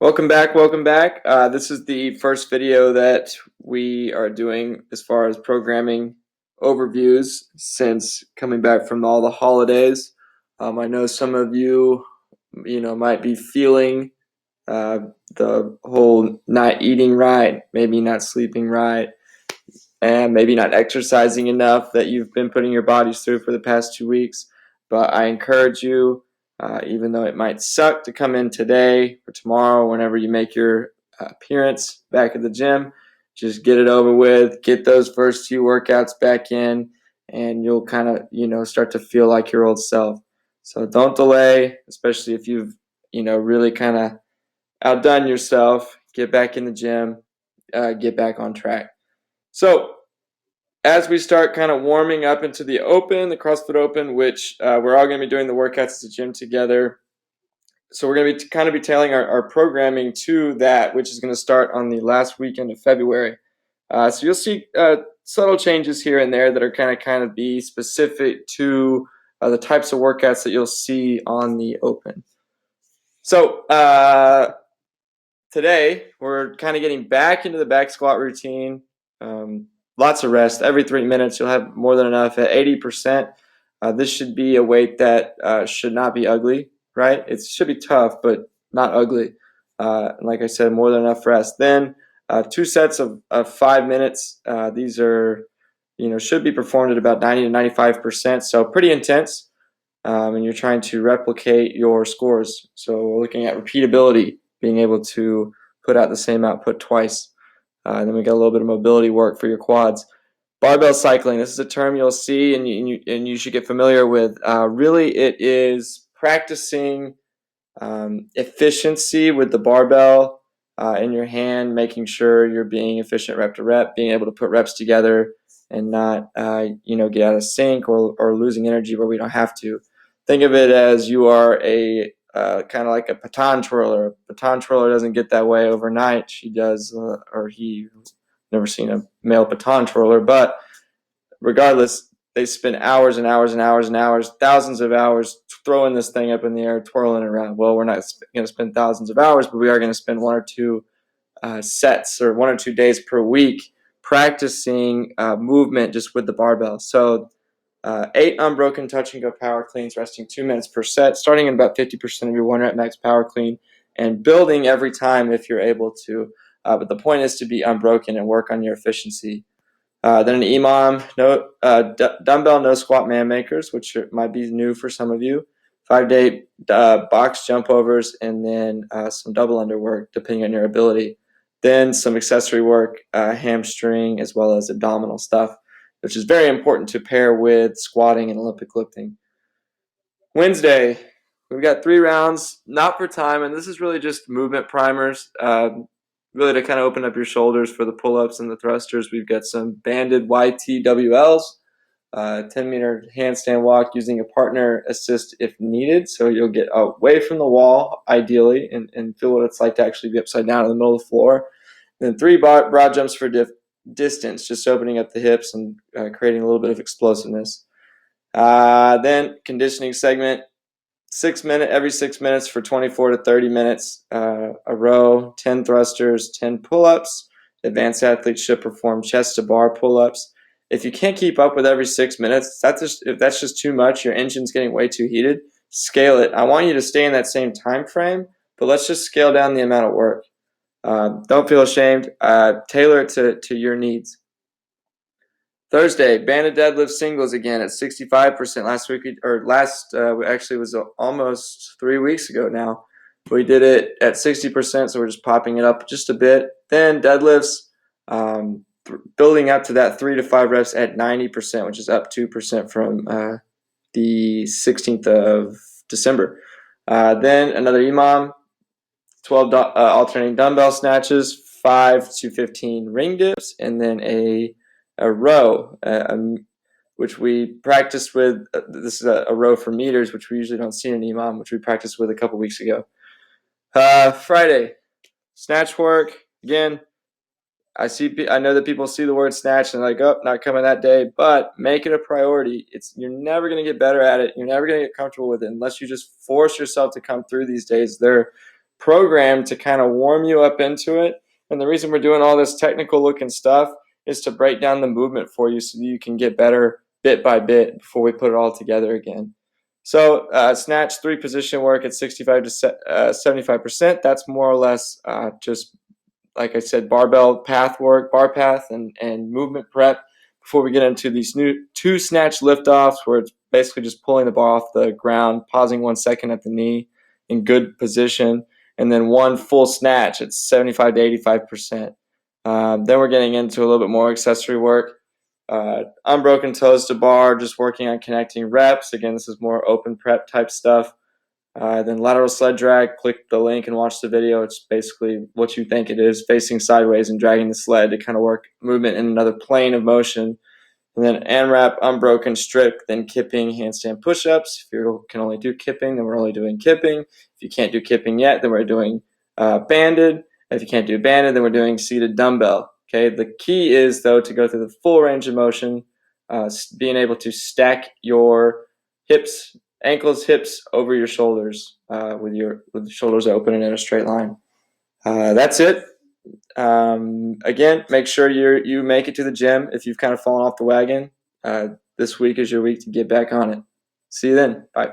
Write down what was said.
Welcome back, welcome back. This is the first video that we are doing as far as programming overviews since coming back from all the holidays. I know some of you, might be feeling uh, the whole not eating right, maybe not sleeping right, and maybe not exercising enough that you've been putting your bodies through for the past 2 weeks. But I encourage you, even though it might suck to come in today or tomorrow, whenever you make your appearance back at the gym, just get it over with, get those first few workouts back in, and you'll kind of, start to feel like your old self. So don't delay, especially if you've, really kind of outdone yourself. Get back in the gym, get back on track. So as we start kind of warming up into the CrossFit Open, which we're all going to be doing the workouts at the gym together. So we're going to be kind of be tailing our programming to that, which is going to start on the last weekend of February. So you'll see subtle changes here and there that are kind of be specific to the types of workouts that you'll see on the Open. So today we're kind of getting back into the back squat routine. Lots of rest. Every 3 minutes, you'll have more than enough at 80%. This should be a weight that should not be ugly, right? It should be tough, but not ugly. Like I said, more than enough rest. Then 2 sets of 5 minutes. These are, should be performed at about 90 to 95%. So pretty intense. And you're trying to replicate your scores. So we're looking at repeatability, being able to put out the same output twice. And then we got a little bit of mobility work for your quads. Barbell cycling. This is a term you'll see and you should get familiar with. Really, it is practicing efficiency with the barbell in your hand, making sure you're being efficient rep to rep, being able to put reps together and not, get out of sync or losing energy where we don't have to. Think of it as you are a kind of like a baton twirler. A baton twirler doesn't get that way overnight. She does, or he. Never seen a male baton twirler, but regardless, they spend hours and hours and hours and hours, thousands of hours throwing this thing up in the air, twirling it around. Well, we're not going to spend thousands of hours, but we are going to spend 1 or 2 sets or 1 or 2 days per week practicing movement just with the barbell. So 8 unbroken touch and go power cleans, resting 2 minutes per set, starting at about 50% of your 1 rep max power clean, and building every time if you're able to. But the point is to be unbroken and work on your efficiency. Then an EMOM, dumbbell no squat man makers, which might be new for some of you. 5 to 8 box jump overs, and then some double under work depending on your ability. Then some accessory work, hamstring as well as abdominal stuff, which is very important to pair with squatting and Olympic lifting. Wednesday, we've got 3 rounds, not for time, and this is really just movement primers, really to kind of open up your shoulders for the pull-ups and the thrusters. We've got some banded YTWLs, 10-meter handstand walk using a partner assist if needed, so you'll get away from the wall, ideally, and feel what it's like to actually be upside down in the middle of the floor. Then 3 broad jumps for distance, just opening up the hips and creating a little bit of explosiveness. Then conditioning segment, every 6 minutes for 24 to 30 minutes, a row, 10 thrusters, 10 pull-ups. Advanced athletes should perform chest to bar pull-ups. If you can't keep up with every 6 minutes, if that's just too much, your engine's getting way too heated, scale it. I want you to stay in that same time frame, but let's just scale down the amount of work. Don't feel ashamed. Tailor it to your needs. Thursday, banded deadlift singles again at 65%. Actually was almost 3 weeks ago now. We did it at 60%, so we're just popping it up just a bit. Then deadlifts, building up to that 3 to 5 reps at 90%, which is up 2% from the 16th of December. Then another EMOM, 12 alternating dumbbell snatches, 5 to 15 ring dips, and then a row, which we practiced with. This is a row for meters, which we usually don't see in EMOM, which we practiced with a couple weeks ago. Friday, snatch work. Again, I know that people see the word snatch and they're like, oh, not coming that day, but make it a priority. You're never going to get better at it. You're never going to get comfortable with it unless you just force yourself to come through these days. They're programmed to kind of warm you up into it. And the reason we're doing all this technical looking stuff is to break down the movement for you so that you can get better bit by bit before we put it all together again. So snatch 3 position work at 65 to 75%. That's more or less just, like I said, barbell path work, bar path, and movement prep before we get into these new 2 snatch liftoffs where it's basically just pulling the bar off the ground, pausing 1 second at the knee in good position, and then 1 full snatch at 75 to 85%. Then we're getting into a little bit more accessory work. Unbroken toes to bar, just working on connecting reps. Again, this is more open prep type stuff. Then lateral sled drag, click the link and watch the video. It's basically what you think it is, facing sideways and dragging the sled to kind of work movement in another plane of motion. And then AMRAP, unbroken, strict, then kipping, handstand push-ups. If you can only do kipping, then we're only doing kipping. If you can't do kipping yet, then we're doing banded. If you can't do banded, then we're doing seated dumbbell. Okay. The key is, though, to go through the full range of motion, being able to stack your hips, ankles, hips over your shoulders with the shoulders open and in a straight line. That's it. Again, make sure you make it to the gym if you've kind of fallen off the wagon. This week is your week to get back on it. See you then. Bye.